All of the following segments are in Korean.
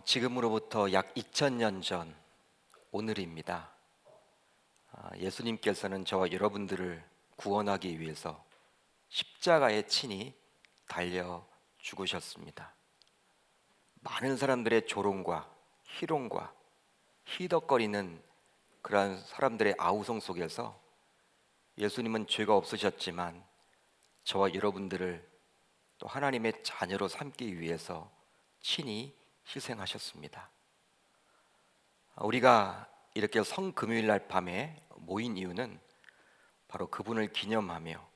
지금으로부터 약 2000년 전 오늘입니다. 예수님께서는 저와 여러분들을 구원하기 위해서 십자가에 친히 달려 죽으셨습니다. 많은 사람들의 조롱과 희롱과 희덕거리는 그러한 사람들의 아우성 속에서 예수님은 죄가 없으셨지만 저와 여러분들을 또 하나님의 자녀로 삼기 위해서 친히 희생하셨습니다. 우리가 이렇게 성금요일 날 밤에 모인 이유는 바로 그분을 기념하며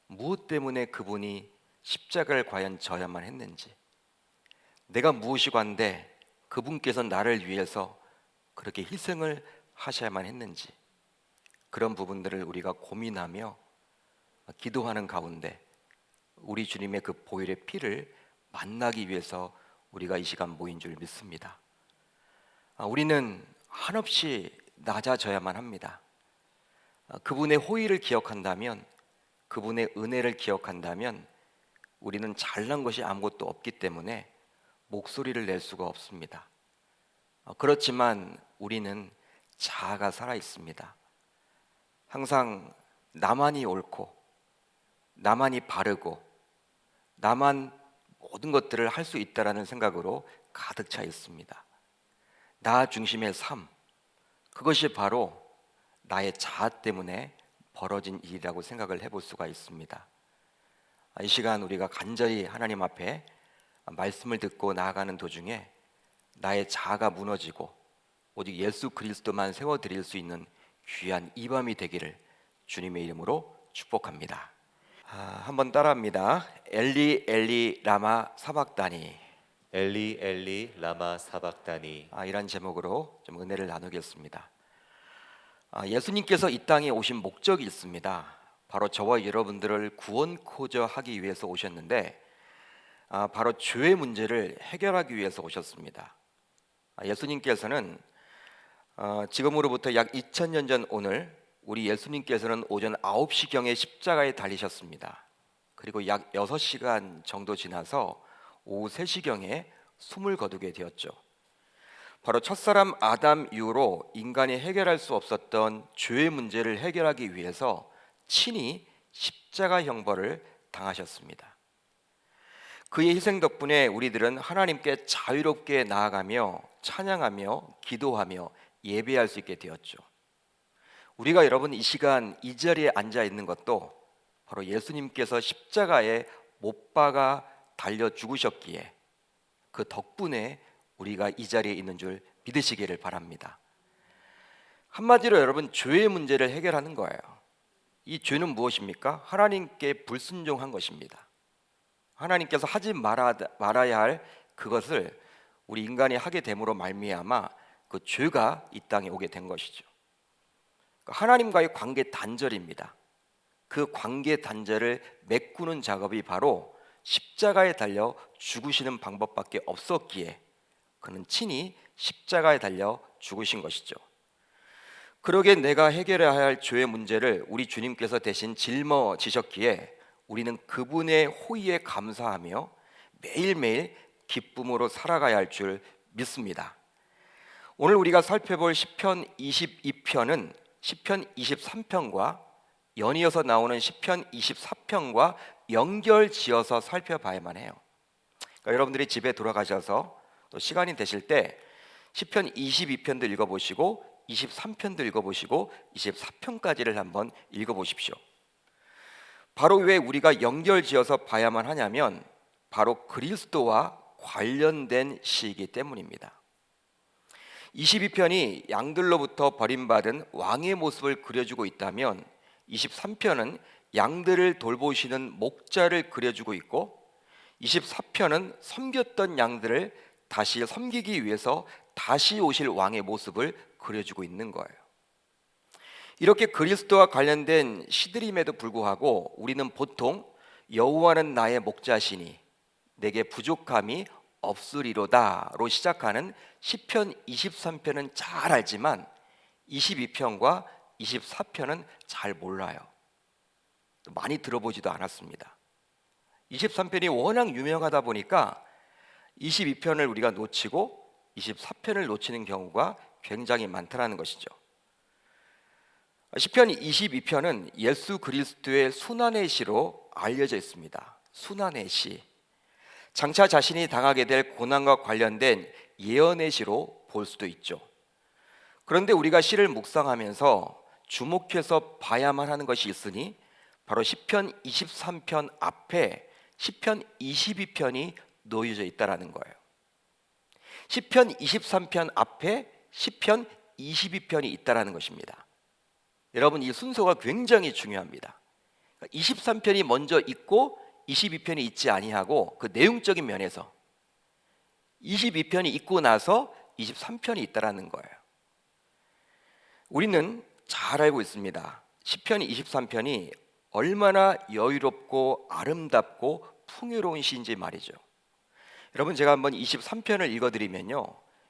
무엇 때문에 그분이 십자가를 과연 져야만 했는지, 내가 무엇이고 한데 그분께서 나를 위해서 그렇게 희생을 하셔야만 했는지, 그런 부분들을 우리가 고민하며 기도하는 가운데 우리 주님의 그 보혈의 피를 만나기 위해서 우리가 이 시간 모인 줄 믿습니다. 우리는 한없이 낮아져야만 합니다. 그분의 호의를 기억한다면, 그분의 은혜를 기억한다면 우리는 잘난 것이 아무것도 없기 때문에 목소리를 낼 수가 없습니다. 그렇지만 우리는 자아가 살아 있습니다. 항상 나만이 옳고 나만이 바르고 나만 모든 것들을 할 수 있다라는 생각으로 가득 차 있습니다. 나 중심의 삶, 그것이 바로 나의 자아 때문에 벌어진 일이라고 생각을 해볼 수가 있습니다. 이 시간 우리가 간절히 하나님 앞에 말씀을 듣고 나아가는 도중에 나의 자아가 무너지고 오직 예수 그리스도만 세워드릴 수 있는 귀한 이 밤이 되기를 주님의 이름으로 축복합니다. 한번 따라합니다. 엘리 엘리 라마 사박다니. 엘리 엘리 라마 사박다니. 이런 제목으로 좀 은혜를 나누겠습니다. 예수님께서 이 땅에 오신 목적이 있습니다. 바로 저와 여러분들을 구원코저 하기 위해서 오셨는데, 바로 죄의 문제를 해결하기 위해서 오셨습니다. 예수님께서는 지금으로부터 약 2000년 전 오늘 우리 예수님께서는 오전 9시경에 십자가에 달리셨습니다. 그리고 약 6시간 정도 지나서 오후 3시경에 숨을 거두게 되었죠. 바로 첫사람 아담 이후로 인간이 해결할 수 없었던 죄의 문제를 해결하기 위해서 친히 십자가 형벌을 당하셨습니다. 그의 희생 덕분에 우리들은 하나님께 자유롭게 나아가며 찬양하며 기도하며 예배할 수 있게 되었죠. 우리가 여러분 이 시간 이 자리에 앉아 있는 것도 바로 예수님께서 십자가에 못 박아 달려 죽으셨기에 그 덕분에 우리가 이 자리에 있는 줄 믿으시기를 바랍니다. 한마디로 여러분, 죄의 문제를 해결하는 거예요. 이 죄는 무엇입니까? 하나님께 불순종한 것입니다. 하나님께서 하지 말아야 할 그것을 우리 인간이 하게 됨으로 말미암아 그 죄가 이 땅에 오게 된 것이죠. 하나님과의 관계 단절입니다. 그 관계 단절을 메꾸는 작업이 바로 십자가에 달려 죽으시는 방법밖에 없었기에 그는 친히 십자가에 달려 죽으신 것이죠. 그러게 내가 해결해야 할 죄의 문제를 우리 주님께서 대신 짊어지셨기에 우리는 그분의 호의에 감사하며 매일매일 기쁨으로 살아가야 할 줄 믿습니다. 오늘 우리가 살펴볼 시편 22편은 시편 23편과 연이어서 나오는 시편 24편과 연결지어서 살펴봐야만 해요. 그러니까 여러분들이 집에 돌아가셔서 또 시간이 되실 때 시편 22편도 읽어보시고 23편도 읽어보시고 24편까지를 한번 읽어보십시오. 바로 왜 우리가 연결지어서 봐야만 하냐면 바로 그리스도와 관련된 시이기 때문입니다. 22편이 양들로부터 버림받은 왕의 모습을 그려주고 있다면 23편은 양들을 돌보시는 목자를 그려주고 있고 24편은 섬겼던 양들을 다시 섬기기 위해서 다시 오실 왕의 모습을 그려주고 있는 거예요. 이렇게 그리스도와 관련된 시들임에도 불구하고 우리는 보통 여호와는 나의 목자시니 내게 부족함이 없으리로다로 시작하는 시편 23편은 잘 알지만 22편과 24편은 잘 몰라요. 많이 들어보지도 않았습니다. 23편이 워낙 유명하다 보니까 22편을 우리가 놓치고 24편을 놓치는 경우가 굉장히 많다는 것이죠. 시편 22편은 예수 그리스도의 순환의 시로 알려져 있습니다. 순환의 시. 장차 자신이 당하게 될 고난과 관련된 예언의 시로 볼 수도 있죠. 그런데 우리가 시를 묵상하면서 주목해서 봐야만 하는 것이 있으니 바로 시편 23편 앞에 시편 22편이 놓여져 있다라는 거예요. 시편 23편 앞에 시편 22편이 있다라는 것입니다. 여러분, 이 순서가 굉장히 중요합니다. 23편이 먼저 있고 22편이 있지 아니하고 그 내용적인 면에서 22편이 있고 나서 23편이 있다라는 거예요. 우리는 잘 알고 있습니다. 시편 23편이 얼마나 여유롭고 아름답고 풍요로운 시인지 말이죠. 여러분, 제가 한번 23편을 읽어드리면요,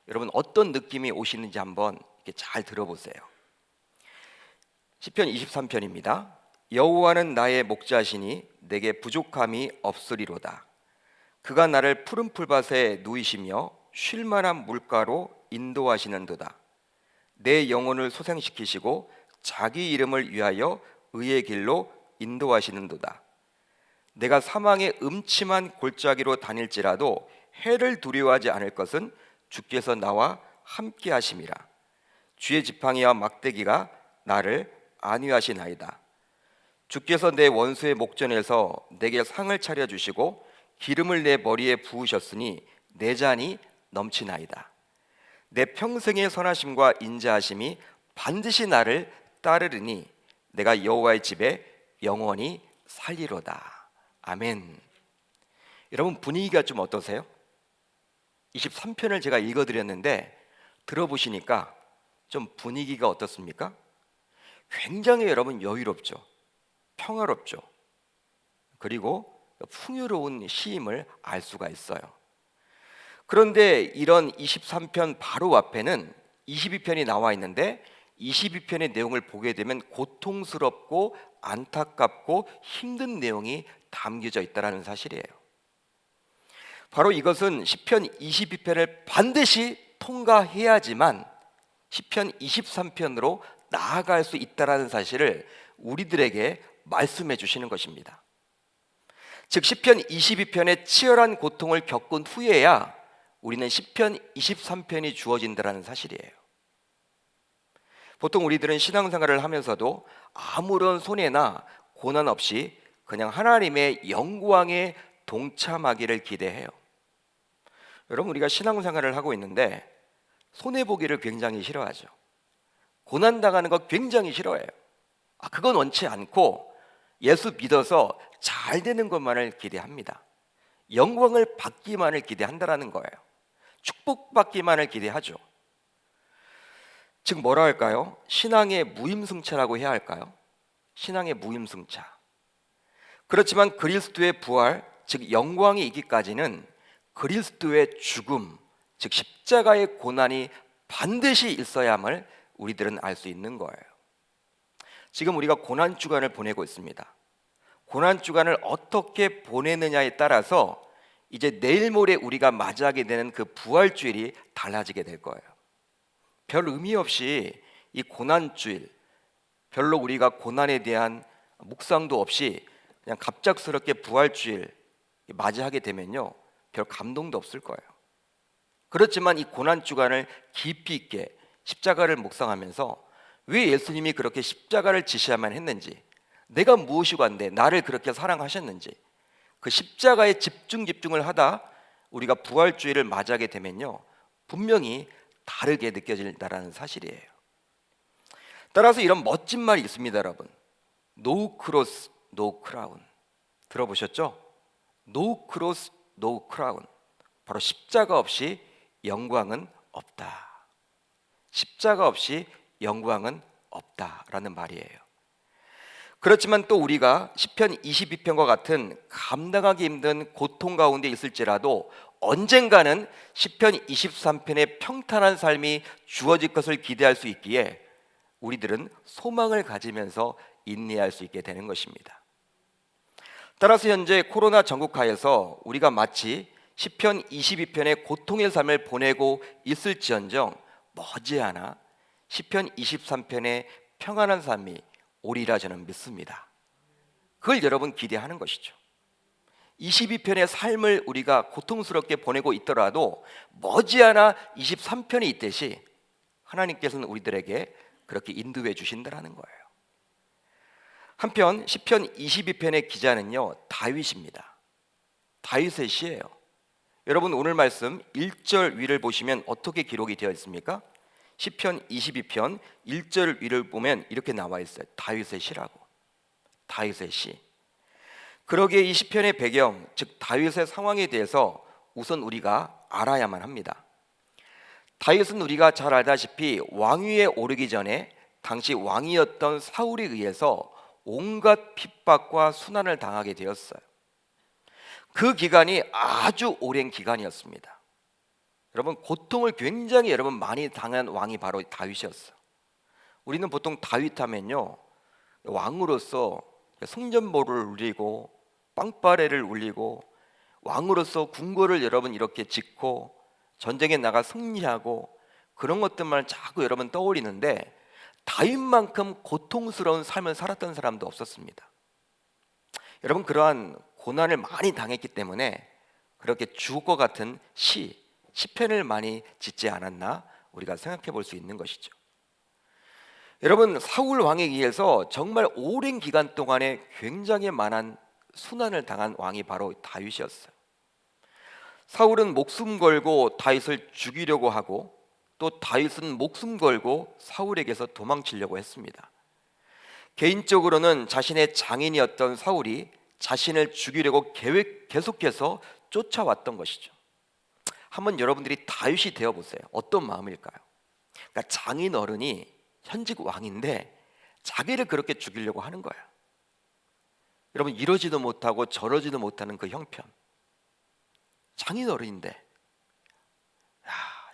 여러분 어떤 느낌이 오시는지 한번 이렇게 잘 들어보세요. 시편 23편입니다. 여호와는 나의 목자시니 내게 부족함이 없으리로다. 그가 나를 푸른 풀밭에 누이시며 쉴 만한 물가로 인도하시는도다. 내 영혼을 소생시키시고 자기 이름을 위하여 의의 길로 인도하시는도다. 내가 사망의 음침한 골짜기로 다닐지라도 해를 두려워하지 않을 것은 주께서 나와 함께 하심이라. 주의 지팡이와 막대기가 나를 안위하시나이다. 주께서 내 원수의 목전에서 내게 상을 차려주시고 기름을 내 머리에 부으셨으니 내 잔이 넘치나이다. 내 평생의 선하심과 인자하심이 반드시 나를 따르리니 내가 여호와의 집에 영원히 살리로다. 아멘. 여러분, 분위기가 좀 어떠세요? 23편을 제가 읽어드렸는데 들어보시니까 좀 분위기가 어떻습니까? 굉장히 여러분 여유롭죠. 평화롭죠. 그리고 풍요로운 시임을 알 수가 있어요. 그런데 이런 23편 바로 앞에는 22편이 나와 있는데 22편의 내용을 보게 되면 고통스럽고 안타깝고 힘든 내용이 담겨져 있다는 사실이에요. 바로 이것은 시편 22편을 반드시 통과해야지만 시편 23편으로 나아갈 수 있다는 사실을 우리들에게 말씀해 주시는 것입니다. 즉 시편 22편의 치열한 고통을 겪은 후에야 우리는 시편 23편이 주어진다는 사실이에요. 보통 우리들은 신앙생활을 하면서도 아무런 손해나 고난 없이 그냥 하나님의 영광에 동참하기를 기대해요. 여러분, 우리가 신앙생활을 하고 있는데 손해보기를 굉장히 싫어하죠. 고난당하는 거 굉장히 싫어해요. 그건 원치 않고 예수 믿어서 잘 되는 것만을 기대합니다. 영광을 받기만을 기대한다는 거예요. 축복받기만을 기대하죠. 즉 뭐라 할까요? 신앙의 무임승차라고 해야 할까요? 신앙의 무임승차. 그렇지만 그리스도의 부활, 즉 영광이 있기까지는 그리스도의 죽음, 즉 십자가의 고난이 반드시 있어야함을 우리들은 알 수 있는 거예요. 지금 우리가 고난주간을 보내고 있습니다. 고난주간을 어떻게 보내느냐에 따라서 이제 내일 모레 우리가 맞이하게 되는 그 부활주일이 달라지게 될 거예요. 별 의미 없이 이 고난주일, 별로 우리가 고난에 대한 묵상도 없이 그냥 갑작스럽게 부활주일 맞이하게 되면요, 별 감동도 없을 거예요. 그렇지만 이 고난주간을 깊이 있게 십자가를 묵상하면서 왜 예수님이 그렇게 십자가를 지시야만 했는지, 내가 무엇이 관데 나를 그렇게 사랑하셨는지, 그 십자가에 집중을 하다 우리가 부활주일을 맞이하게 되면요, 분명히 다르게 느껴진다는 사실이에요. 따라서 이런 멋진 말이 있습니다, 여러분. No cross, no crown. 들어보셨죠? No cross, no crown. 바로 십자가 없이 영광은 없다. 십자가 없이 영광은 없다라는 말이에요. 그렇지만 또 우리가 시편 22편과 같은 감당하기 힘든 고통 가운데 있을지라도 언젠가는 시편 23편의 평탄한 삶이 주어질 것을 기대할 수 있기에 우리들은 소망을 가지면서 인내할 수 있게 되는 것입니다. 따라서 현재 코로나 전국하에서 우리가 마치 시편 22편의 고통의 삶을 보내고 있을지언정 머지않아 시편 23편의 평안한 삶이 오리라 저는 믿습니다. 그걸 여러분 기대하는 것이죠. 22편의 삶을 우리가 고통스럽게 보내고 있더라도 머지않아 23편이 있듯이 하나님께서는 우리들에게 그렇게 인도해 주신다는 거예요. 한편 시편 22편의 기자는요, 다윗입니다. 다윗의 시예요. 여러분 오늘 말씀 1절 위를 보시면 어떻게 기록이 되어 있습니까? 시편 22편 1절 위를 보면 이렇게 나와 있어요. 다윗의 시라고. 다윗의 시. 그러기에 이 시편의 배경, 즉 다윗의 상황에 대해서 우선 우리가 알아야만 합니다. 다윗은 우리가 잘 알다시피 왕위에 오르기 전에 당시 왕이었던 사울에 의해서 온갖 핍박과 순환을 당하게 되었어요. 그 기간이 아주 오랜 기간이었습니다. 여러분 고통을 굉장히 많이 당한 왕이 바로 다윗이었어요. 우리는 보통 다윗 하면요, 왕으로서 성전모를 울리고 빵빠레를 울리고 왕으로서 궁궐을 여러분 이렇게 짓고 전쟁에 나가 승리하고 그런 것들만 자꾸 여러분 떠올리는데 다윗만큼 고통스러운 삶을 살았던 사람도 없었습니다. 여러분 그러한 고난을 많이 당했기 때문에 그렇게 죽을 것 같은 시편을 많이 짓지 않았나 우리가 생각해 볼 수 있는 것이죠. 여러분 사울 왕에 의해서 정말 오랜 기간 동안에 굉장히 많은 순환을 당한 왕이 바로 다윗이었어요. 사울은 목숨 걸고 다윗을 죽이려고 하고 또 다윗은 목숨 걸고 사울에게서 도망치려고 했습니다. 개인적으로는 자신의 장인이었던 사울이 자신을 죽이려고 계속해서 쫓아왔던 것이죠. 한번 여러분들이 다윗이 되어보세요. 어떤 마음일까요? 그러니까 장인 어른이 현직 왕인데 자기를 그렇게 죽이려고 하는 거예요. 여러분 이러지도 못하고 저러지도 못하는 그 형편. 장인 어른인데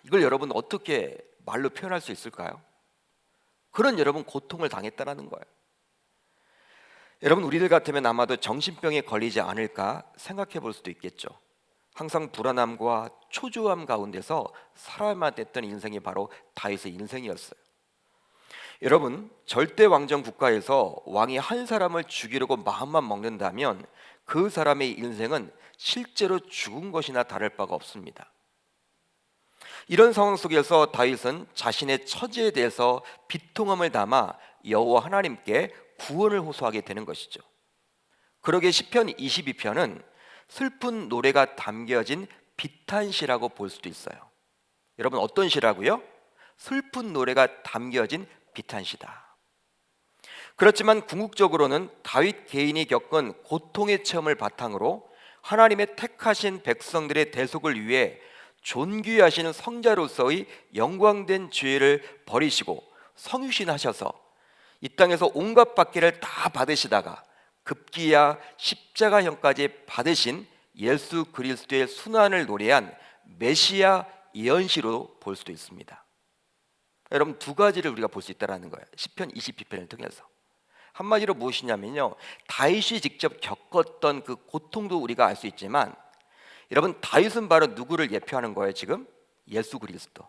이걸 여러분 어떻게 말로 표현할 수 있을까요? 그런 여러분 고통을 당했다라는 거예요. 여러분 우리들 같으면 아마도 정신병에 걸리지 않을까 생각해 볼 수도 있겠죠. 항상 불안함과 초조함 가운데서 살아야만 했던 인생이 바로 다윗의 인생이었어요. 여러분 절대 왕정 국가에서 왕이 한 사람을 죽이려고 마음만 먹는다면 그 사람의 인생은 실제로 죽은 것이나 다를 바가 없습니다. 이런 상황 속에서 다윗은 자신의 처지에 대해서 비통함을 담아 여호와 하나님께 구원을 호소하게 되는 것이죠. 그러기에 시편 22편은 슬픈 노래가 담겨진 비탄시라고 볼 수도 있어요. 여러분 어떤 시라고요? 슬픈 노래가 담겨진 비탄시다. 그렇지만 궁극적으로는 다윗 개인이 겪은 고통의 체험을 바탕으로 하나님의 택하신 백성들의 대속을 위해 존귀하신 성자로서의 영광된 죄를 버리시고 성유신하셔서 이 땅에서 온갖 박해를 다 받으시다가 급기야 십자가형까지 받으신 예수 그리스도의 순환을 노래한 메시아 예언시로 볼 수도 있습니다. 여러분 두 가지를 우리가 볼 수 있다는 거예요. 시편 22편을 통해서. 한마디로 무엇이냐면요, 다윗이 직접 겪었던 그 고통도 우리가 알 수 있지만 여러분 다윗은 바로 누구를 예표하는 거예요? 지금 예수 그리스도.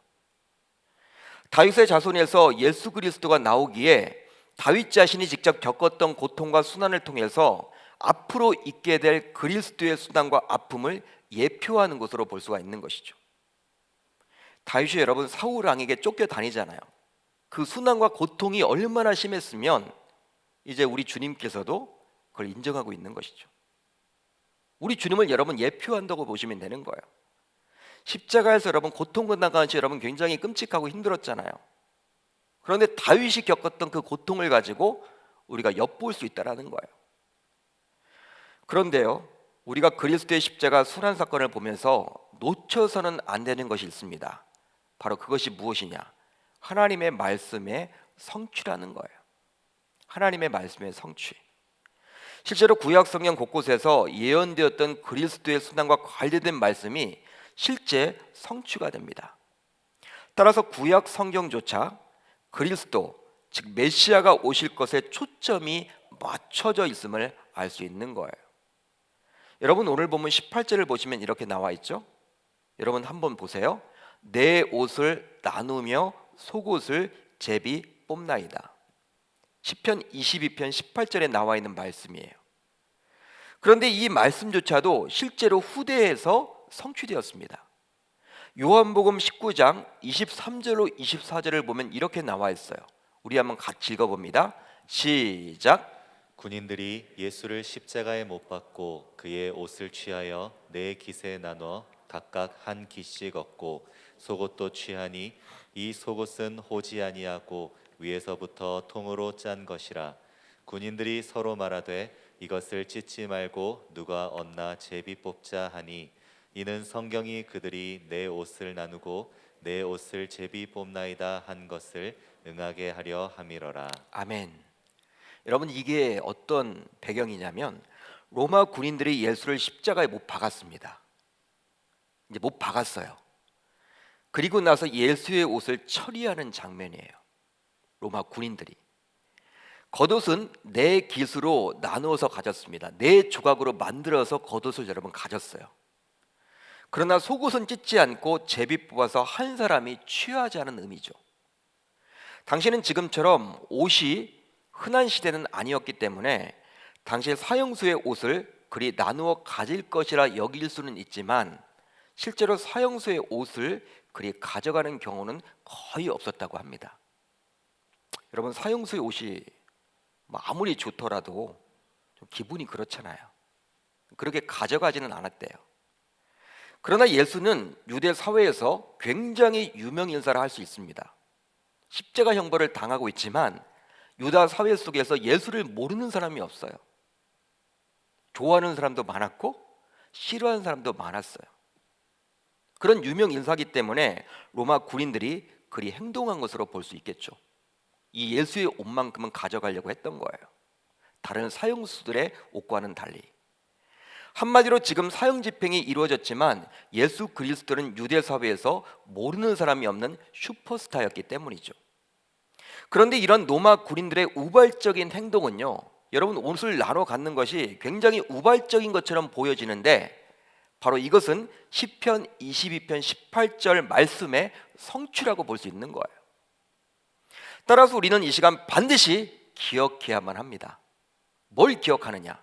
다윗의 자손에서 예수 그리스도가 나오기에 다윗 자신이 직접 겪었던 고통과 순환을 통해서 앞으로 있게 될 그리스도의 순환과 아픔을 예표하는 것으로 볼 수가 있는 것이죠. 다윗이 여러분 사울 왕에게 쫓겨다니잖아요. 그 순환과 고통이 얼마나 심했으면 이제 우리 주님께서도 그걸 인정하고 있는 것이죠. 우리 주님을 여러분 예표한다고 보시면 되는 거예요. 십자가에서 여러분 고통을 당한 시 여러분 굉장히 끔찍하고 힘들었잖아요. 그런데 다윗이 겪었던 그 고통을 가지고 우리가 엿볼 수 있다는 거예요. 그런데요, 우리가 그리스도의 십자가 순환 사건을 보면서 놓쳐서는 안 되는 것이 있습니다. 바로 그것이 무엇이냐? 하나님의 말씀의 성취라는 거예요. 하나님의 말씀의 성취. 실제로 구약 성경 곳곳에서 예언되었던 그리스도의 순환과 관련된 말씀이 실제 성취가 됩니다. 따라서 구약 성경조차 그리스도, 즉 메시아가 오실 것에 초점이 맞춰져 있음을 알 수 있는 거예요. 여러분 오늘 본문 18절을 보시면 이렇게 나와 있죠. 여러분 한번 보세요. 내 옷을 나누며 속옷을 제비 뽑나이다. 시편 22편 18절에 나와 있는 말씀이에요. 그런데 이 말씀조차도 실제로 후대에서 성취되었습니다. 요한복음 19장 23절로 24절을 보면 이렇게 나와 있어요. 우리 한번 같이 읽어봅니다. 시작. 군인들이 예수를 십자가에 못 박고 그의 옷을 취하여 네 깃에 나눠 각각 한 깃씩 얻고 속옷도 취하니 이 속옷은 호지 아니하고 위에서부터 통으로 짠 것이라. 군인들이 서로 말하되 이것을 찢지 말고 누가 얻나 제비 뽑자 하니 이는 성경이 그들이 내 옷을 나누고 내 옷을 제비 뽑나이다 한 것을 응하게 하려 함이러라. 아멘. 여러분 이게 어떤 배경이냐면 로마 군인들이 예수를 십자가에 못 박았습니다. 이제 못 박았어요. 그리고 나서 예수의 옷을 처리하는 장면이에요. 로마 군인들이 겉옷은 네 깃으로 나누어서 가졌습니다. 네 조각으로 만들어서 겉옷을 여러분 가졌어요. 그러나 속옷은 찢지 않고 제비 뽑아서 한 사람이 취하자는 의미죠. 당시는 지금처럼 옷이 흔한 시대는 아니었기 때문에 당시 사형수의 옷을 그리 나누어 가질 것이라 여길 수는 있지만 실제로 사형수의 옷을 그리 가져가는 경우는 거의 없었다고 합니다. 여러분 사형수의 옷이 아무리 좋더라도 좀 기분이 그렇잖아요. 그렇게 가져가지는 않았대요. 그러나 예수는 유대 사회에서 굉장히 유명 인사를 할 수 있습니다. 십자가 형벌을 당하고 있지만 유다 사회 속에서 예수를 모르는 사람이 없어요. 좋아하는 사람도 많았고 싫어하는 사람도 많았어요. 그런 유명 인사이기 때문에 로마 군인들이 그리 행동한 것으로 볼 수 있겠죠. 이 예수의 옷만큼은 가져가려고 했던 거예요. 다른 사형수들의 옷과는 달리. 한마디로 지금 사형 집행이 이루어졌지만 예수 그리스도는 유대 사회에서 모르는 사람이 없는 슈퍼스타였기 때문이죠. 그런데 이런 로마 군인들의 우발적인 행동은요, 여러분 옷을 나눠 갖는 것이 굉장히 우발적인 것처럼 보여지는데 바로 이것은 시편 22편 18절 말씀의 성취라고 볼 수 있는 거예요. 따라서 우리는 이 시간 반드시 기억해야만 합니다. 뭘 기억하느냐?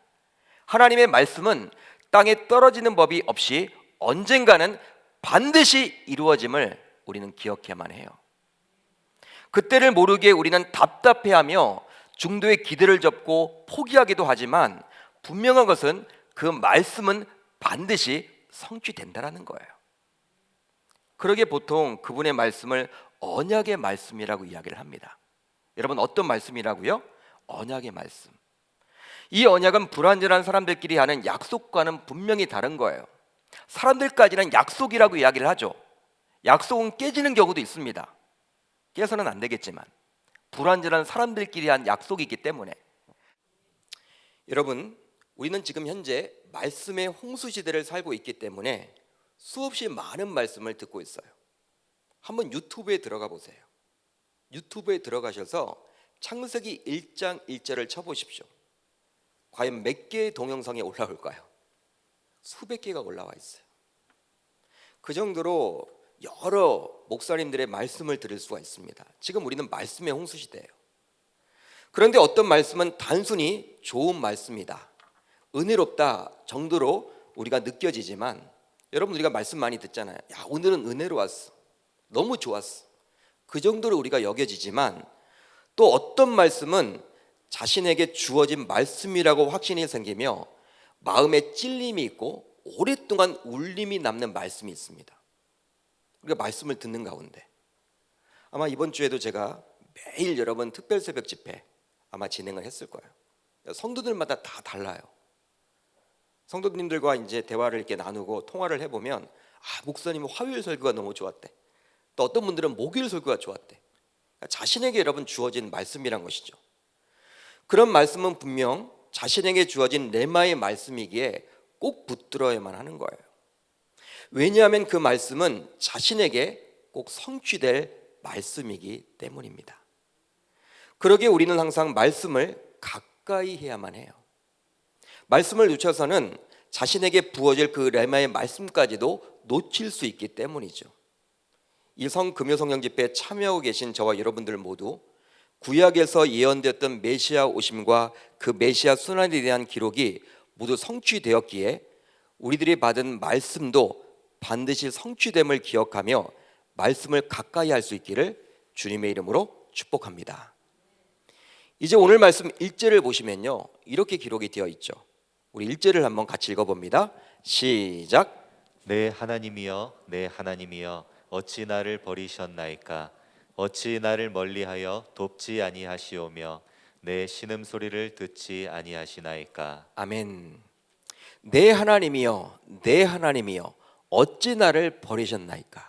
하나님의 말씀은 땅에 떨어지는 법이 없이 언젠가는 반드시 이루어짐을 우리는 기억해야만 해요. 그때를 모르기에 우리는 답답해하며 중도의 기대를 접고 포기하기도 하지만 분명한 것은 그 말씀은 반드시 성취된다는 거예요. 그러기에 보통 그분의 말씀을 언약의 말씀이라고 이야기를 합니다. 여러분 어떤 말씀이라고요? 언약의 말씀. 이 언약은 불완전한 사람들끼리 하는 약속과는 분명히 다른 거예요. 사람들까지는 약속이라고 이야기를 하죠. 약속은 깨지는 경우도 있습니다. 깨서는 안 되겠지만 불완전한 사람들끼리 한 약속이기 때문에 여러분 우리는 지금 현재 말씀의 홍수 시대를 살고 있기 때문에 수없이 많은 말씀을 듣고 있어요. 한번 유튜브에 들어가 보세요. 유튜브에 들어가셔서 창세기 1장 1절을 쳐보십시오. 과연 몇 개의 동영상이 올라올까요? 수백 개가 올라와 있어요. 그 정도로 여러 목사님들의 말씀을 들을 수가 있습니다. 지금 우리는 말씀의 홍수 시대예요. 그런데 어떤 말씀은 단순히 좋은 말씀이다, 은혜롭다 정도로 우리가 느껴지지만 여러분 우리가 말씀 많이 듣잖아요. 야 오늘은 은혜로웠어, 너무 좋았어, 그 정도로 우리가 여겨지지만 또 어떤 말씀은 자신에게 주어진 말씀이라고 확신이 생기며 마음에 찔림이 있고 오랫동안 울림이 남는 말씀이 있습니다. 우리가 말씀을 듣는 가운데 아마 이번 주에도 제가 매일 여러분 특별 새벽 집회 아마 진행을 했을 거예요. 성도들마다 다 달라요. 성도님들과 이제 대화를 이렇게 나누고 통화를 해보면 목사님 화요일 설교가 너무 좋았대. 또 어떤 분들은 목요일 설교가 좋았대. 자신에게 여러분 주어진 말씀이란 것이죠. 그런 말씀은 분명 자신에게 주어진 레마의 말씀이기에 꼭 붙들어야만 하는 거예요. 왜냐하면 그 말씀은 자신에게 꼭 성취될 말씀이기 때문입니다. 그러기에 우리는 항상 말씀을 가까이 해야만 해요. 말씀을 놓쳐서는 자신에게 부어질 그 레마의 말씀까지도 놓칠 수 있기 때문이죠. 이 성금요성령 집회에 참여하고 계신 저와 여러분들 모두 구약에서 예언되었던 메시아 오심과 그 메시아 순환에 대한 기록이 모두 성취되었기에 우리들이 받은 말씀도 반드시 성취됨을 기억하며 말씀을 가까이 할 수 있기를 주님의 이름으로 축복합니다. 이제 오늘 말씀 1절을 보시면요, 이렇게 기록이 되어 있죠. 우리 1절을 한번 같이 읽어봅니다. 시작. 내 하나님이여 내 하나님이여 어찌 나를 버리셨나이까. 어찌 나를 멀리하여 돕지 아니하시오며 내 신음소리를 듣지 아니하시나이까. 아멘. 내 하나님이여 내 하나님이여 어찌 나를 버리셨나이까.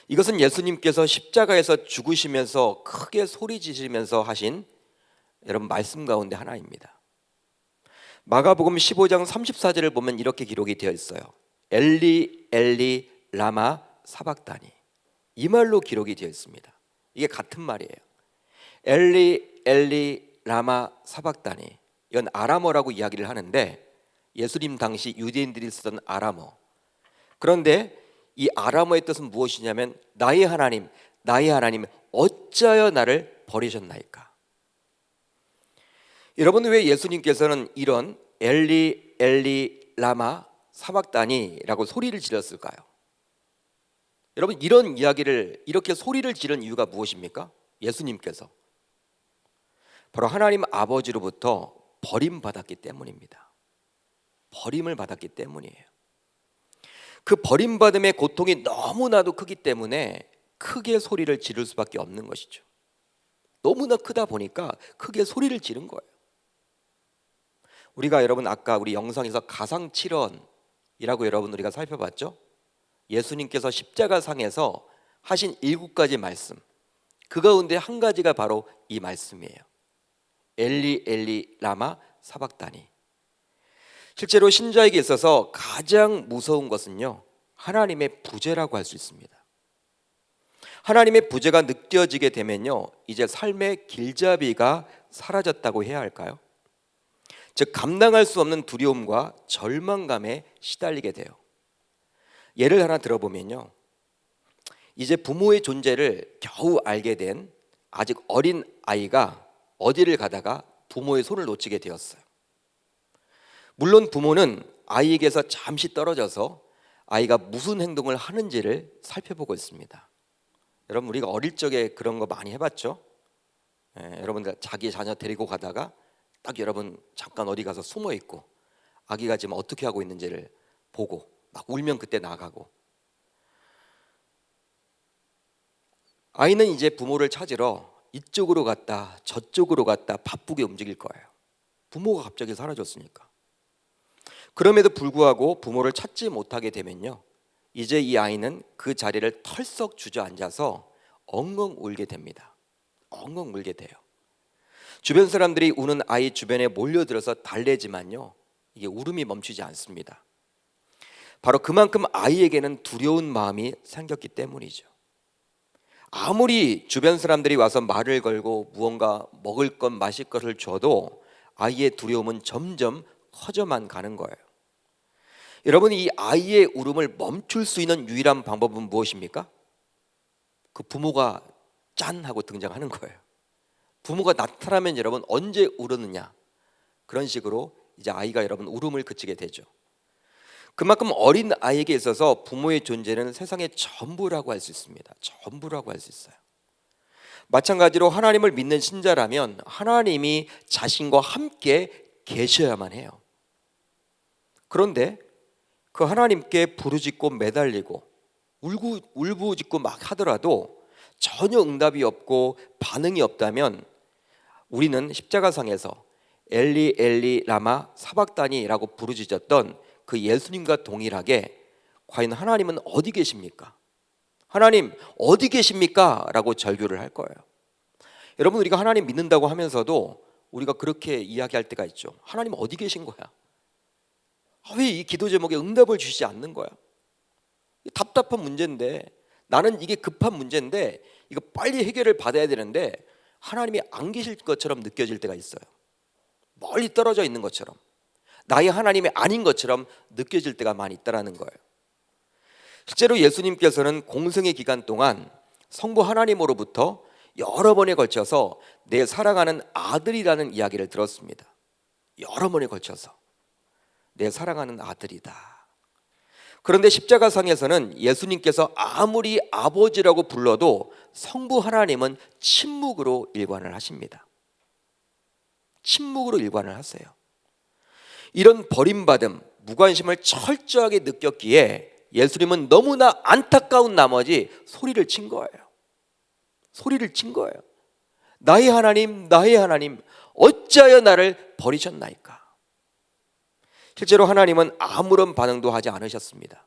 이것은 예수님께서 십자가에서 죽으시면서 크게 소리 지르면서 하신 여러분 말씀 가운데 하나입니다. 마가복음 15장 34절을 보면 이렇게 기록이 되어 있어요. 엘리 엘리 라마 사박다니. 이 말로 기록이 되어 있습니다. 이게 같은 말이에요. 엘리 엘리 라마 사박다니. 이건 아람어라고 이야기를 하는데 예수님 당시 유대인들이 쓰던 아람어. 그런데 이 아람어의 뜻은 무엇이냐면 나의 하나님 어찌하여 나를 버리셨나이까. 여러분, 왜 예수님께서는 이런 엘리 엘리 라마 사박다니라고 소리를 질렀을까요? 여러분, 이런 이야기를 이렇게 소리를 지른 이유가 무엇입니까? 예수님께서 바로 하나님 아버지로부터 버림받았기 때문입니다. 버림을 받았기 때문이에요. 그 버림받음의 고통이 너무나도 크기 때문에 크게 소리를 지를 수밖에 없는 것이죠. 너무나 크다 보니까 크게 소리를 지른 거예요. 우리가 여러분 아까 우리 영상에서 가상칠언이라고 여러분 우리가 살펴봤죠? 예수님께서 십자가상에서 하신 7가지 말씀, 그 가운데 한 가지가 바로 이 말씀이에요. 엘리 엘리 라마 사박다니. 실제로 신자에게 있어서 가장 무서운 것은요, 하나님의 부재라고 할 수 있습니다. 하나님의 부재가 느껴지게 되면요, 이제 삶의 길잡이가 사라졌다고 해야 할까요? 즉 감당할 수 없는 두려움과 절망감에 시달리게 돼요. 예를 하나 들어보면요, 이제 부모의 존재를 겨우 알게 된 아직 어린 아이가 어디를 가다가 부모의 손을 놓치게 되었어요. 물론 부모는 아이에게서 잠시 떨어져서 아이가 무슨 행동을 하는지를 살펴보고 있습니다. 여러분, 우리가 어릴 적에 그런 거 많이 해봤죠? 여러분들 자기 자녀 데리고 가다가 딱 여러분 잠깐 어디 가서 숨어 있고 아기가 지금 어떻게 하고 있는지를 보고 막 울면 그때 나가고. 아이는 이제 부모를 찾으러 이쪽으로 갔다 저쪽으로 갔다 바쁘게 움직일 거예요. 부모가 갑자기 사라졌으니까. 그럼에도 불구하고 부모를 찾지 못하게 되면요, 이제 이 아이는 그 자리를 털썩 주저앉아서 엉엉 울게 됩니다. 엉엉 울게 돼요. 주변 사람들이 우는 아이 주변에 몰려들어서 달래지만요, 이게 울음이 멈추지 않습니다. 바로 그만큼 아이에게는 두려운 마음이 생겼기 때문이죠. 아무리 주변 사람들이 와서 말을 걸고 무언가 먹을 것 마실 것을 줘도 아이의 두려움은 점점 커져만 가는 거예요. 여러분, 이 아이의 울음을 멈출 수 있는 유일한 방법은 무엇입니까? 그 부모가 짠 하고 등장하는 거예요. 부모가 나타나면 여러분 언제 울었느냐, 그런 식으로 이제 아이가 여러분 울음을 그치게 되죠. 그만큼 어린 아이에게 있어서 부모의 존재는 세상의 전부라고 할 수 있습니다. 전부라고 할 수 있어요. 마찬가지로 하나님을 믿는 신자라면 하나님이 자신과 함께 계셔야만 해요. 그런데 그 하나님께 부르짖고 매달리고 울부짖고 막 하더라도 전혀 응답이 없고 반응이 없다면 우리는 십자가상에서 엘리 엘리 라마 사박다니라고 부르짖었던 그 예수님과 동일하게 과연 하나님은 어디 계십니까? 하나님 어디 계십니까? 라고 절규를 할 거예요. 여러분, 우리가 하나님 믿는다고 하면서도 우리가 그렇게 이야기할 때가 있죠. 하나님 어디 계신 거야? 왜 이 기도 제목에 응답을 주시지 않는 거야? 답답한 문제인데, 나는 이게 급한 문제인데 이거 빨리 해결을 받아야 되는데 하나님이 안 계실 것처럼 느껴질 때가 있어요. 멀리 떨어져 있는 것처럼, 나의 하나님이 아닌 것처럼 느껴질 때가 많이 있다라는 거예요. 실제로 예수님께서는 공생의 기간 동안 성부 하나님으로부터 여러 번에 걸쳐서 내 사랑하는 아들이라는 이야기를 들었습니다. 여러 번에 걸쳐서 내 사랑하는 아들이다. 그런데 십자가상에서는 예수님께서 아무리 아버지라고 불러도 성부 하나님은 침묵으로 일관을 하십니다. 침묵으로 일관을 하세요. 이런 버림받음, 무관심을 철저하게 느꼈기에 예수님은 너무나 안타까운 나머지 소리를 친 거예요. 소리를 친 거예요. 나의 하나님, 나의 하나님, 어찌하여 나를 버리셨나이까. 실제로 하나님은 아무런 반응도 하지 않으셨습니다.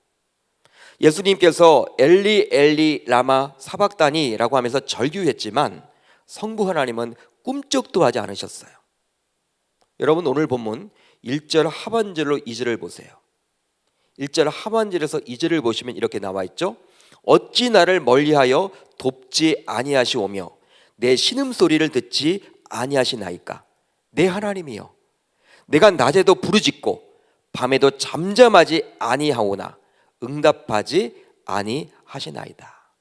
예수님께서 엘리 엘리 라마 사박다니라고 하면서 절규했지만 성부 하나님은 꿈쩍도 하지 않으셨어요. 여러분, 오늘 본문 1절 하반절로 2절을 보세요. 1절 하반절에서 2절을 보시면 이렇게 나와 있죠. 어찌 나를 멀리하여 돕지 아니하시오며 내 신음소리를 듣지 아니하시나이까. 내 하나님이여, 내가 낮에도 부르짖고 밤에도 잠잠하지 아니하오나 응답하지 아니하시나이다.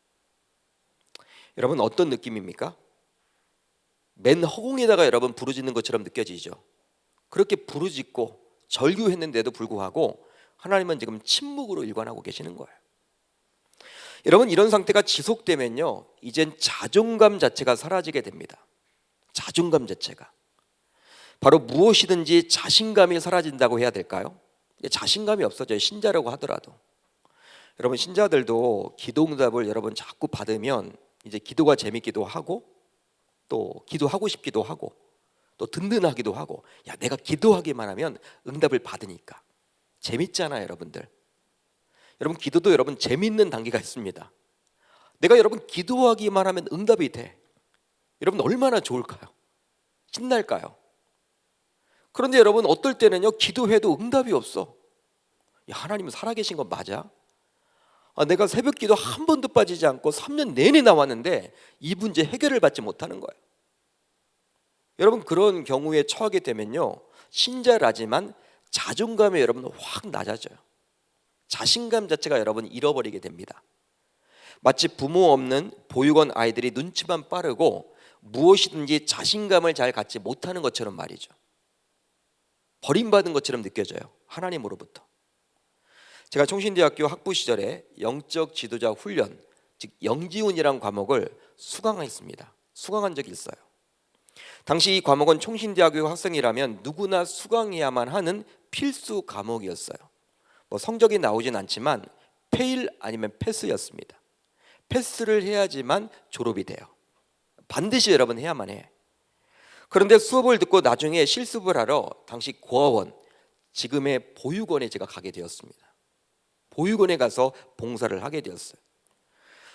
여러분, 어떤 느낌입니까? 맨 허공에다가 여러분 부르짖는 것처럼 느껴지죠. 그렇게 부르짖고 절규했는데도 불구하고 하나님은 지금 침묵으로 일관하고 계시는 거예요. 여러분, 이런 상태가 지속되면요, 이젠 자존감 자체가 사라지게 됩니다. 자존감 자체가 바로 무엇이든지 자신감이 사라진다고 해야 될까요? 자신감이 없어져요. 신자라고 하더라도. 여러분, 신자들도 기도응답을 여러분 자꾸 받으면 이제 기도가 재밌기도 하고 또 기도하고 싶기도 하고 또 든든하기도 하고, 야, 내가 기도하기만 하면 응답을 받으니까 재밌잖아요. 여러분들, 여러분, 기도도 여러분 재밌는 단계가 있습니다. 내가 여러분 기도하기만 하면 응답이 돼. 여러분, 얼마나 좋을까요? 신날까요? 그런데 여러분, 어떨 때는요, 기도해도 응답이 없어. 야, 하나님은 살아계신 건 맞아? 내가 새벽 기도 한 번도 빠지지 않고 3년 내내 나왔는데 이 문제 해결을 받지 못하는 거예요. 여러분, 그런 경우에 처하게 되면요, 신자라지만 자존감이 여러분 확 낮아져요. 자신감 자체가 여러분 잃어버리게 됩니다. 마치 부모 없는 보육원 아이들이 눈치만 빠르고 무엇이든지 자신감을 잘 갖지 못하는 것처럼 말이죠. 버림받은 것처럼 느껴져요. 하나님으로부터. 제가 총신대학교 학부 시절에 영적 지도자 훈련, 즉 영지훈이라는 과목을 수강했습니다. 수강한 적이 있어요. 당시 이 과목은 총신대학교 학생이라면 누구나 수강해야만 하는 필수 과목이었어요. 뭐 성적이 나오진 않지만 페일 아니면 패스였습니다. 패스를 해야지만 졸업이 돼요. 반드시 여러분 해야만 해. 그런데 수업을 듣고 나중에 실습을 하러 당시 고아원, 지금의 보육원에 제가 가게 되었습니다. 보육원에 가서 봉사를 하게 되었어요.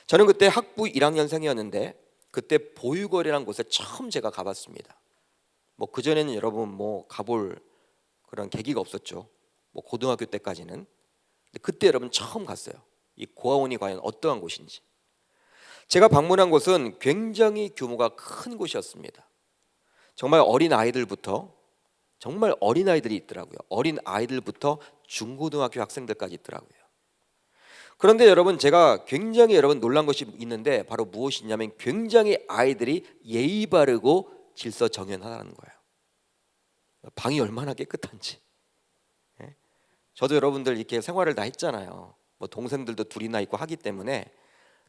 저는 그때 학부 1학년생이었는데 그때 보육원이라는 곳에 처음 제가 가봤습니다. 뭐 그전에는 여러분 뭐 가볼 그런 계기가 없었죠. 뭐 고등학교 때까지는. 근데 그때 여러분 처음 갔어요. 이 고아원이 과연 어떠한 곳인지. 제가 방문한 곳은 굉장히 규모가 큰 곳이었습니다. 정말 어린 아이들부터, 정말 어린 아이들이 있더라고요. 어린 아이들부터 중고등학교 학생들까지 있더라고요. 그런데 여러분, 제가 굉장히 여러분 놀란 것이 있는데 바로 무엇이냐면 굉장히 아이들이 예의 바르고 질서정연하다는 거예요. 방이 얼마나 깨끗한지. 저도 여러분들 이렇게 생활을 다 했잖아요. 뭐 동생들도 둘이나 있고 하기 때문에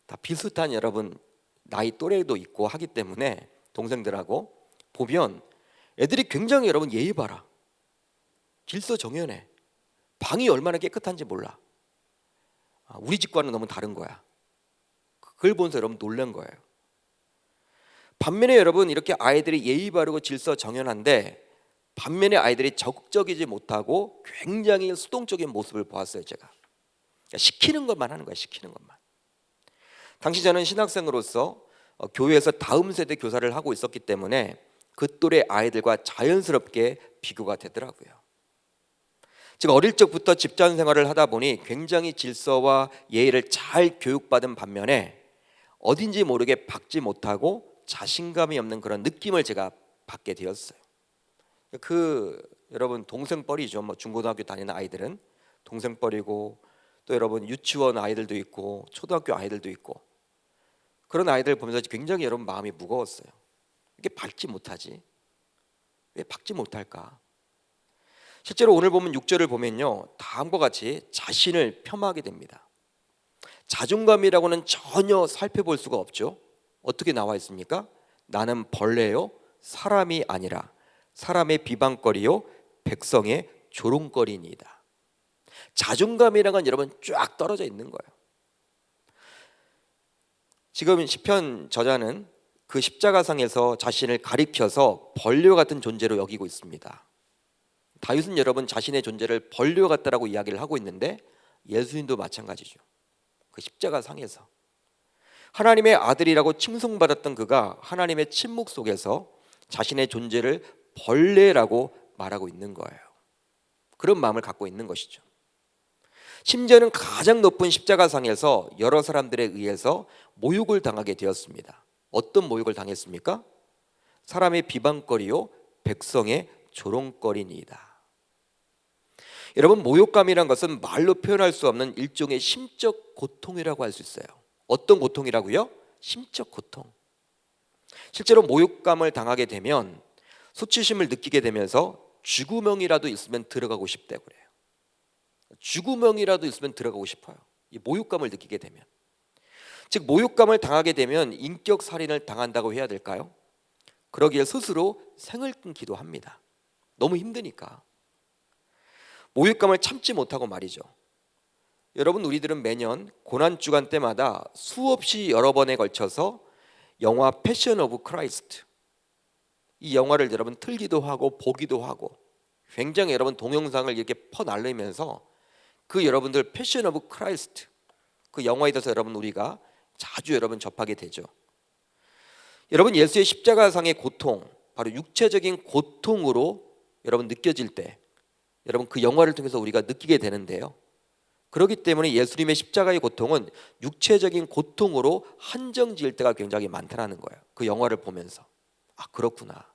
다 비슷한 여러분 나이 또래도 있고 하기 때문에 동생들하고 보면 애들이 굉장히 여러분 예의 바라, 질서정연해. 방이 얼마나 깨끗한지 몰라. 우리 집과는 너무 다른 거야. 그걸 보면서 여러분 놀란 거예요. 반면에 여러분 이렇게 아이들이 예의 바르고 질서정연한데 반면에 아이들이 적극적이지 못하고 굉장히 수동적인 모습을 보았어요. 제가 그러니까 시키는 것만 하는 거야. 시키는 것만. 당시 저는 신학생으로서 교회에서 다음 세대 교사를 하고 있었기 때문에 그 또래 아이들과 자연스럽게 비교가 되더라고요. 제가 어릴 적부터 집단 생활을 하다 보니 굉장히 질서와 예의를 잘 교육받은 반면에 어딘지 모르게 박지 못하고 자신감이 없는 그런 느낌을 제가 받게 되었어요. 그 여러분 동생뻘이죠. 뭐 중고등학교 다니는 아이들은 동생뻘이고, 또 여러분 유치원 아이들도 있고 초등학교 아이들도 있고, 그런 아이들 보면서 굉장히 여러분 마음이 무거웠어요. 이게 밟지 못하지? 왜 밟지 못할까? 실제로 오늘 보면 6절을 보면요, 다음과 같이 자신을 폄하하게 됩니다. 자존감이라고는 전혀 살펴볼 수가 없죠. 어떻게 나와 있습니까? 나는 벌레요 사람이 아니라 사람의 비방거리요 백성의 조롱거리니이다. 자존감이라는 건 여러분 쫙 떨어져 있는 거예요. 지금 시편 저자는 그 십자가상에서 자신을 가리켜서 벌레와 같은 존재로 여기고 있습니다. 다윗은 여러분 자신의 존재를 벌레와 같다라고 이야기를 하고 있는데, 예수님도 마찬가지죠. 그 십자가상에서 하나님의 아들이라고 칭송받았던 그가 하나님의 침묵 속에서 자신의 존재를 벌레라고 말하고 있는 거예요. 그런 마음을 갖고 있는 것이죠. 심지어는 가장 높은 십자가상에서 여러 사람들에 의해서 모욕을 당하게 되었습니다. 어떤 모욕을 당했습니까? 사람의 비방거리요 백성의 조롱거리니이다. 여러분, 모욕감이란 것은 말로 표현할 수 없는 일종의 심적 고통이라고 할 수 있어요. 어떤 고통이라고요? 심적 고통. 실제로 모욕감을 당하게 되면 수치심을 느끼게 되면서 쥐구멍이라도 있으면 들어가고 싶다고 그래요. 쥐구멍이라도 있으면 들어가고 싶어요. 이 모욕감을 느끼게 되면. 즉 모욕감을 당하게 되면 인격 살인을 당한다고 해야 될까요? 그러기에 스스로 생을 끊기도 합니다. 너무 힘드니까. 모욕감을 참지 못하고 말이죠. 여러분, 우리들은 매년 고난주간 때마다 수없이 여러 번에 걸쳐서 영화 패션 오브 크라이스트, 이 영화를 여러분 틀기도 하고 보기도 하고, 굉장히 여러분 동영상을 이렇게 퍼날리면서 그 여러분들 패션 오브 크라이스트, 그 영화에 대해서 여러분 우리가 자주 여러분 접하게 되죠. 여러분, 예수의 십자가상의 고통, 바로 육체적인 고통으로 여러분 느껴질 때 여러분 그 영화를 통해서 우리가 느끼게 되는데요, 그렇기 때문에 예수님의 십자가의 고통은 육체적인 고통으로 한정지을 때가 굉장히 많다는 거예요. 그 영화를 보면서 아, 그렇구나.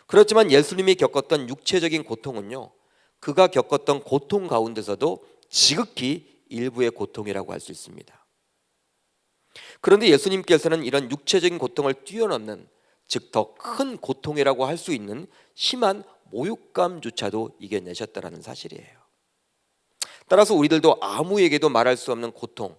그렇지만 예수님이 겪었던 육체적인 고통은요, 그가 겪었던 고통 가운데서도 지극히 일부의 고통이라고 할 수 있습니다. 그런데 예수님께서는 이런 육체적인 고통을 뛰어넘는, 즉 더 큰 고통이라고 할 수 있는 심한 모욕감조차도 이겨내셨다는 사실이에요. 따라서 우리들도 아무에게도 말할 수 없는 고통,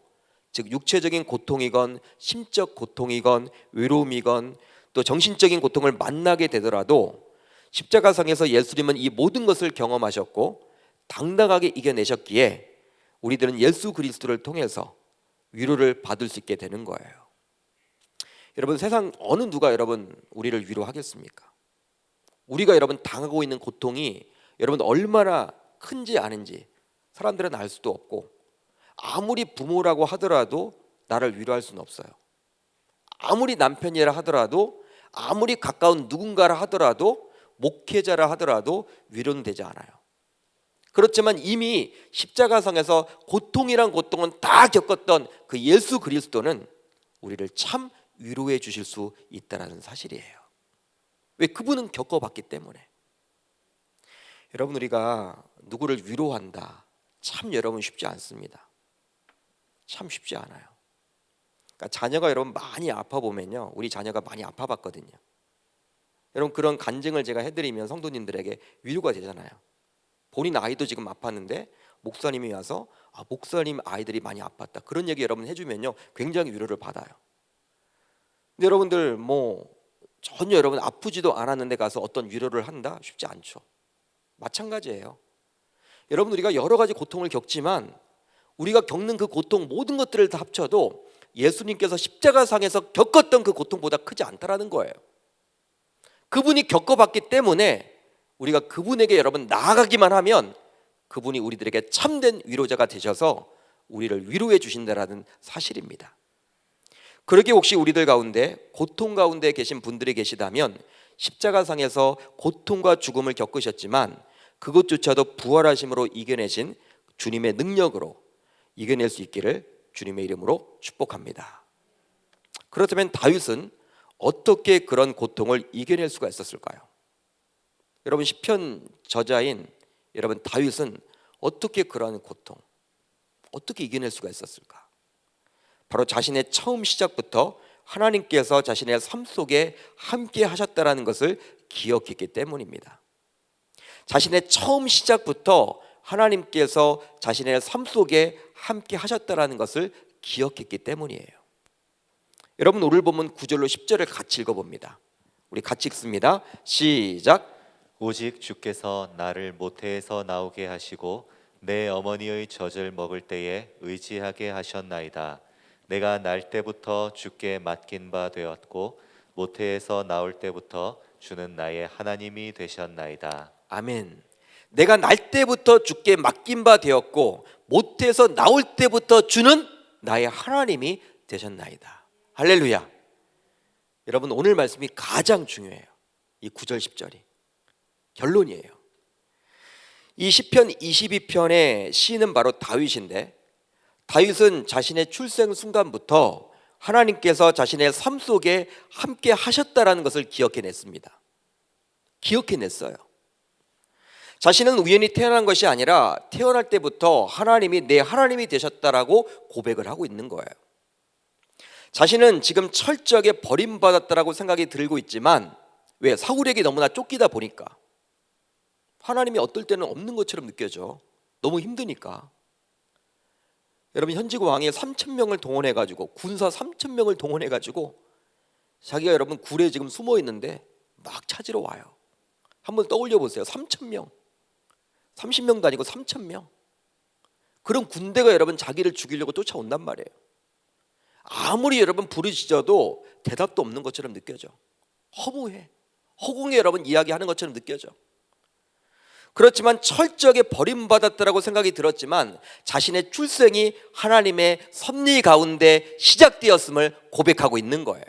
즉 육체적인 고통이건 심적 고통이건 외로움이건 또 정신적인 고통을 만나게 되더라도 십자가상에서 예수님은 이 모든 것을 경험하셨고 당당하게 이겨내셨기에 우리들은 예수 그리스도를 통해서 위로를 받을 수 있게 되는 거예요. 여러분, 세상 어느 누가 여러분 우리를 위로하겠습니까? 우리가 여러분 당하고 있는 고통이 여러분 얼마나 큰지 아는지 사람들은 알 수도 없고, 아무리 부모라고 하더라도 나를 위로할 수는 없어요. 아무리 남편이라 하더라도, 아무리 가까운 누군가라 하더라도, 목회자라 하더라도 위로는 되지 않아요. 그렇지만 이미 십자가상에서 고통이란 고통은 다 겪었던 그 예수 그리스도는 우리를 참 위로해 주실 수 있다는 사실이에요. 왜? 그분은 겪어봤기 때문에. 여러분, 우리가 누구를 위로한다, 참 여러분 쉽지 않습니다. 참 쉽지 않아요. 그러니까 자녀가 여러분 많이 아파 보면요, 우리 자녀가 많이 아파 봤거든요. 여러분, 그런 간증을 제가 해드리면 성도님들에게 위로가 되잖아요. 본인 아이도 지금 아팠는데 목사님이 와서 아, 목사님 아이들이 많이 아팠다, 그런 얘기 여러분 해주면요 굉장히 위로를 받아요. 근데 여러분들 뭐 전혀 여러분 아프지도 않았는데 가서 어떤 위로를 한다? 쉽지 않죠. 마찬가지예요. 여러분, 우리가 여러 가지 고통을 겪지만 우리가 겪는 그 고통 모든 것들을 다 합쳐도 예수님께서 십자가상에서 겪었던 그 고통보다 크지 않다라는 거예요. 그분이 겪어봤기 때문에 우리가 그분에게 여러분 나아가기만 하면 그분이 우리들에게 참된 위로자가 되셔서 우리를 위로해 주신다라는 사실입니다. 그러기에 혹시 우리들 가운데 고통 가운데 계신 분들이 계시다면 십자가상에서 고통과 죽음을 겪으셨지만 그것조차도 부활하심으로 이겨내신 주님의 능력으로 이겨낼 수 있기를 주님의 이름으로 축복합니다. 그렇다면 다윗은 어떻게 그런 고통을 이겨낼 수가 있었을까요? 여러분 시편 저자인 여러분 다윗은 어떻게 그러한 고통, 어떻게 이겨낼 수가 있었을까? 바로 자신의 처음 시작부터 하나님께서 자신의 삶 속에 함께 하셨다라는 것을 기억했기 때문입니다. 자신의 처음 시작부터 하나님께서 자신의 삶 속에 함께 하셨다라는 것을 기억했기 때문이에요. 여러분 오늘 본문 9절로 10절을 같이 읽어봅니다. 우리 같이 읽습니다. 시작. 오직 주께서 나를 모태에서 나오게 하시고 내 어머니의 젖을 먹을 때에 의지하게 하셨나이다. 내가 날 때부터 주께 맡긴 바 되었고 모태에서 나올 때부터 주는 나의 하나님이 되셨나이다. 아멘. 내가 날 때부터 주께 맡긴 바 되었고 모태에서 나올 때부터 주는 나의 하나님이 되셨나이다. 할렐루야. 여러분 오늘 말씀이 가장 중요해요. 이 9절 10절이 결론이에요. 이 시편 22편의 시인은 바로 다윗인데, 다윗은 자신의 출생 순간부터 하나님께서 자신의 삶 속에 함께 하셨다라는 것을 기억해냈습니다. 기억해냈어요. 자신은 우연히 태어난 것이 아니라 태어날 때부터 하나님이 내 하나님이 되셨다라고 고백을 하고 있는 거예요. 자신은 지금 철저하게 버림받았다라고 생각이 들고 있지만, 왜? 사울에게 너무나 쫓기다 보니까 하나님이 어떨 때는 없는 것처럼 느껴져. 너무 힘드니까. 여러분 현직 왕이 3,000명을 동원해가지고, 군사 3,000명을 동원해가지고 자기가 여러분 굴에 지금 숨어 있는데 막 찾으러 와요. 한번 떠올려 보세요. 3,000명, 30명도 아니고 3,000명. 그런 군대가 여러분 자기를 죽이려고 쫓아온단 말이에요. 아무리 여러분 부르짖어도 대답도 없는 것처럼 느껴져. 허무해. 허공에 여러분 이야기하는 것처럼 느껴져. 그렇지만 철저하게 버림받았다라고 생각이 들었지만 자신의 출생이 하나님의 섭리 가운데 시작되었음을 고백하고 있는 거예요.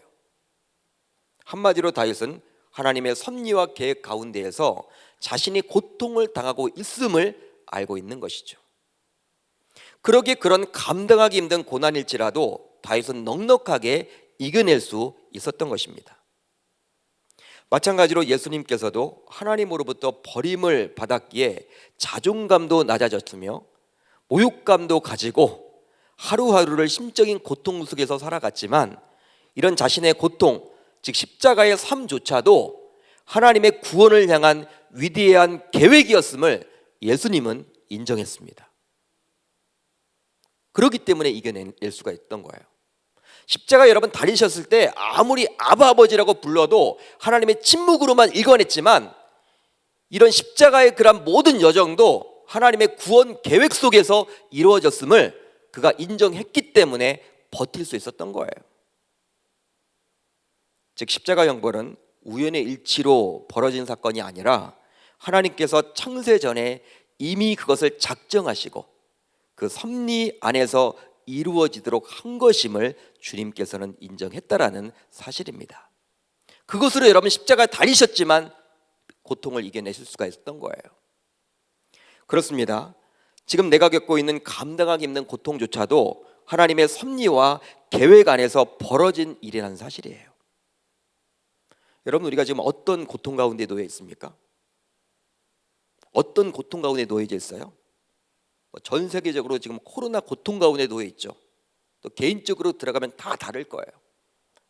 한마디로 다윗은 하나님의 섭리와 계획 가운데에서 자신이 고통을 당하고 있음을 알고 있는 것이죠. 그러기에 그런 감당하기 힘든 고난일지라도 다윗은 넉넉하게 이겨낼 수 있었던 것입니다. 마찬가지로 예수님께서도 하나님으로부터 버림을 받았기에 자존감도 낮아졌으며 모욕감도 가지고 하루하루를 심적인 고통 속에서 살아갔지만, 이런 자신의 고통, 즉 십자가의 삶조차도 하나님의 구원을 향한 위대한 계획이었음을 예수님은 인정했습니다. 그렇기 때문에 이겨낼 수가 있던 거예요. 십자가 여러분 달리셨을 때 아무리 아바 아버지라고 불러도 하나님의 침묵으로만 읽어냈지만, 이런 십자가의 그런 모든 여정도 하나님의 구원 계획 속에서 이루어졌음을 그가 인정했기 때문에 버틸 수 있었던 거예요. 즉 십자가 형벌은 우연의 일치로 벌어진 사건이 아니라 하나님께서 창세 전에 이미 그것을 작정하시고 그 섭리 안에서 이루어지도록 한 것임을 주님께서는 인정했다라는 사실입니다. 그것으로 여러분 십자가에 달리셨지만 고통을 이겨내실 수가 있었던 거예요. 그렇습니다. 지금 내가 겪고 있는 감당하기 힘든 고통조차도 하나님의 섭리와 계획 안에서 벌어진 일이라는 사실이에요. 여러분 우리가 지금 어떤 고통 가운데 놓여 있습니까? 어떤 고통 가운데 놓여져 있어요? 전 세계적으로 지금 코로나 고통 가운데 놓여 있죠. 또 개인적으로 들어가면 다 다를 거예요.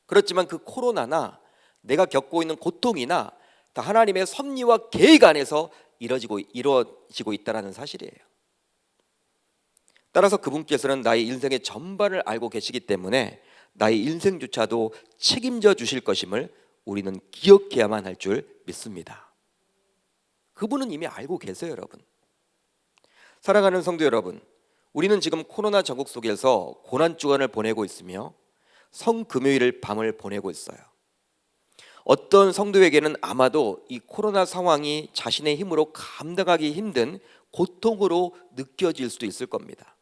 그렇지만 그 코로나나 내가 겪고 있는 고통이나 다 하나님의 섭리와 계획 안에서 이루어지고 있다는 사실이에요. 따라서 그분께서는 나의 인생의 전반을 알고 계시기 때문에 나의 인생조차도 책임져 주실 것임을 우리는 기억해야만 할 줄 믿습니다. 그분은 이미 알고 계세요. 여러분, 사랑하는 성도 여러분, 우리는 지금 코로나 전국 속에서 고난주간을 보내고 있으며 성금요일 밤을 보내고 있어요. 어떤 성도에게는 아마도 이 코로나 상황이 자신의 힘으로 감당하기 힘든 고통으로 느껴질 수도 있을 겁니다.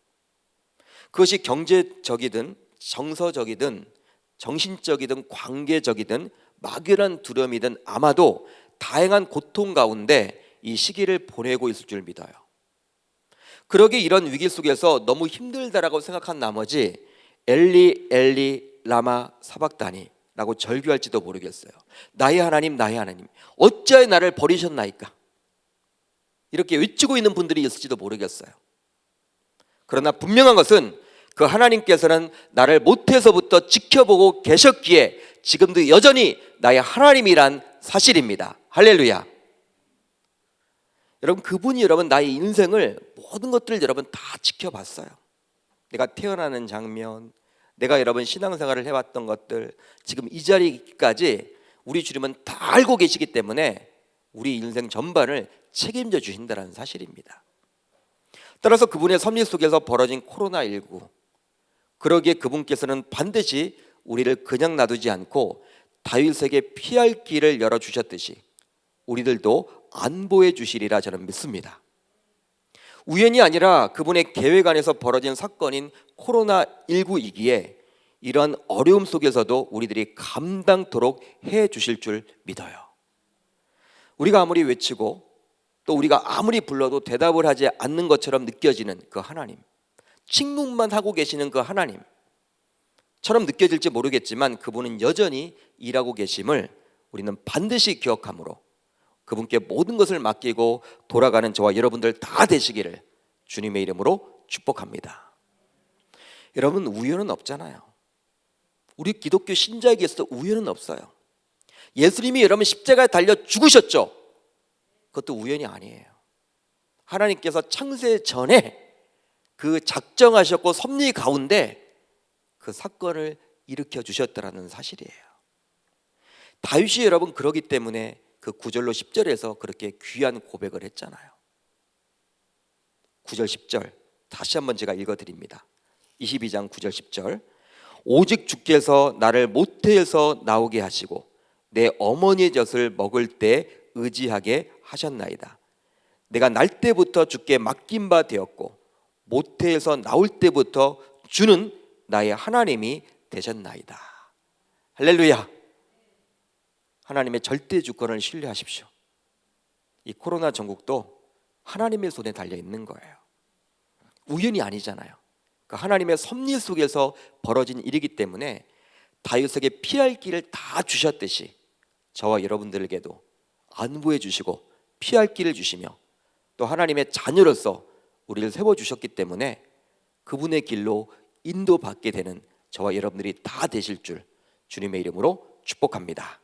그것이 경제적이든 정서적이든 정신적이든 관계적이든 막연한 두려움이든 아마도 다양한 고통 가운데 이 시기를 보내고 있을 줄 믿어요. 그러기에 이런 위기 속에서 너무 힘들다라고 생각한 나머지 엘리 엘리 라마 사박다니 라고 절규할지도 모르겠어요. 나의 하나님 나의 하나님 어찌하여 나를 버리셨나이까? 이렇게 외치고 있는 분들이 있을지도 모르겠어요. 그러나 분명한 것은 그 하나님께서는 나를 모태에서부터 지켜보고 계셨기에 지금도 여전히 나의 하나님이란 사실입니다. 할렐루야. 여러분, 그분이 나의 인생을 모든 것들을 다 지켜봤어요. 내가 태어나는 장면, 내가 신앙생활을 해왔던 것들, 지금 이 자리까지 우리 주님은 다 알고 계시기 때문에 우리 인생 전반을 책임져 주신다는 사실입니다. 따라서 그분의 섭리 속에서 벌어진 코로나19, 그러기에 그분께서는 반드시 우리를 그냥 놔두지 않고 다윗에게 피할 길을 열어주셨듯이 우리들도 안보해 주시리라 저는 믿습니다. 우연이 아니라 그분의 계획 안에서 벌어진 사건인 코로나19이기에 이러한 어려움 속에서도 우리들이 감당토록 해 주실 줄 믿어요. 우리가 아무리 외치고 또 우리가 아무리 불러도 대답을 하지 않는 것처럼 느껴지는 그 하나님, 침묵만 하고 계시는 그 하나님처럼 느껴질지 모르겠지만 그분은 여전히 일하고 계심을 우리는 반드시 기억함으로 그분께 모든 것을 맡기고 돌아가는 저와 여러분들 다 되시기를 주님의 이름으로 축복합니다. 여러분, 우연은 없잖아요. 우리 기독교 신자에게서도 우연은 없어요. 예수님이 여러분 십자가에 달려 죽으셨죠. 그것도 우연이 아니에요. 하나님께서 창세 전에 그 작정하셨고 섭리 가운데 그 사건을 일으켜 주셨다는 사실이에요. 다윗이 여러분 그러기 때문에 그 9절로 10절에서 그렇게 귀한 고백을 했잖아요. 9절 10절 다시 한번 제가 읽어드립니다. 22장 9절 10절. 오직 주께서 나를 모태에서 나오게 하시고 내 어머니의 젖을 먹을 때 의지하게 하셨나이다. 내가 날 때부터 주께 맡긴 바 되었고 모태에서 나올 때부터 주는 나의 하나님이 되셨나이다. 할렐루야. 하나님의 절대 주권을 신뢰하십시오. 이 코로나 전국도 하나님의 손에 달려 있는 거예요. 우연이 아니잖아요. 그 하나님의 섭리 속에서 벌어진 일이기 때문에 다윗에게 피할 길을 다 주셨듯이 저와 여러분들에게도 안보해 주시고 피할 길을 주시며 또 하나님의 자녀로서 우리를 세워주셨기 때문에 그분의 길로 인도받게 되는 저와 여러분들이 다 되실 줄 주님의 이름으로 축복합니다.